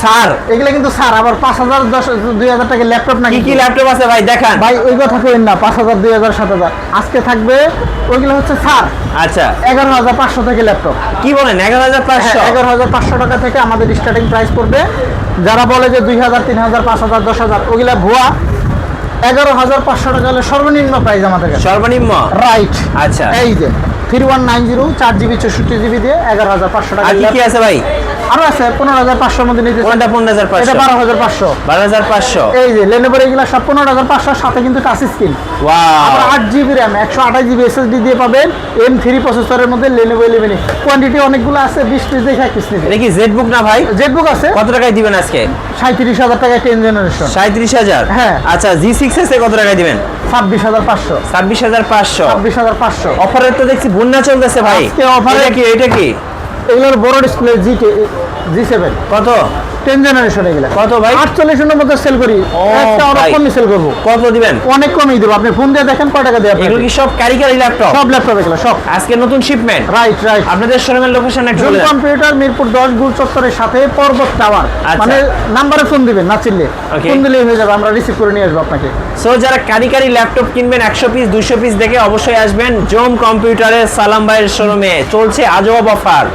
Sir এগুলা কিন্তু sir আবার 5000 2000 টাকা ল্যাপটপ না। কি কি ল্যাপটপ আছে ভাই দেখান ভাই ওই কথা কইেন না, 5000 2000 7000 আজকে থাকবে। ওইগুলো হচ্ছে স্যার আচ্ছা 11500 থেকে ল্যাপটপ। কি বলেন 11500? 11500 টাকা থেকে আমাদের স্টার্টিং প্রাইস পড়বে। যারা বলে যে 2000 3000 5000 10000 ওগুলা ভুয়া। 11500 টাকা হলে সর্বনিম্ন প্রাইস আমাদের কাছে। সর্বনিম্ন রাইট। আচ্ছা এই যে 3190 4GB 64GB দিয়ে 11500 টাকা। আর কি কি আছে ভাই? আরো আছে 15500 মধ্যে নিতে। কোনটা 15500? এটা 12500। 12500 এই যে Lenovo এগুলা সব 15500 সাথে কিন্তু টাচ স্ক্রিন। ওয়াও আবার 8GB RAM 128GB SSD দিয়ে পাবেন M3 প্রসেসরের মধ্যে Lenovo 11 কোয়ান্টিটি অনেকগুলো আছে 20 পিস দেখে 1 পিস নিতে। এটা কি জেটবুক না ভাই? জেটবুক আছে। কত টাকায় দিবেন আজকে? 37000 টাকায় 10 জেনারেশন। 37000? হ্যাঁ। আচ্ছা G6s এ কত টাকায় দিবেন? 26500। 26500 26500। অফারে তো দেখছি বন্যা চলতেছে ভাই। আজকে অফারে এটা কি এগুলোর বড় ডিসপ্লে G7 কত? 10 জেনারেশন এগুলা কত ভাই? 48 এর মধ্যে সেল করি। একটা অর ভাই। কমই সেল করব। কত দিবেন? অনেক কমই দেব। আপনি ফোন দিয়ে দেখেন কয় টাকা দেব এগুলো কি সব কারিগরি ল্যাপটপ? সব ল্যাপটপ এগুলা সব আজকে নতুন শিপমেন্ট। Right right. আপনাদের শোরুমের লোকেশন একটু জুন বলে দেন। কম্পিউটার মিরপুর 10 গুল চত্বরের সাথে পর্বত টাওয়ার। আচ্ছা। মানে নাম্বারে ফোন দিবেন না চিনলে। Okay. ফোন দিলেই হয়ে যাবে, আমরা রিসিভ করে নিয়ে আসবো আপনাকে। সো যারা কারিগরি ল্যাপটপ কিনবেন 100 পিস 200 পিস দেখে অবশ্যই আসবেন জোম কম্পিউটারের সালাম ভাইয়ের শোরুমে। চলছে আজব অফার।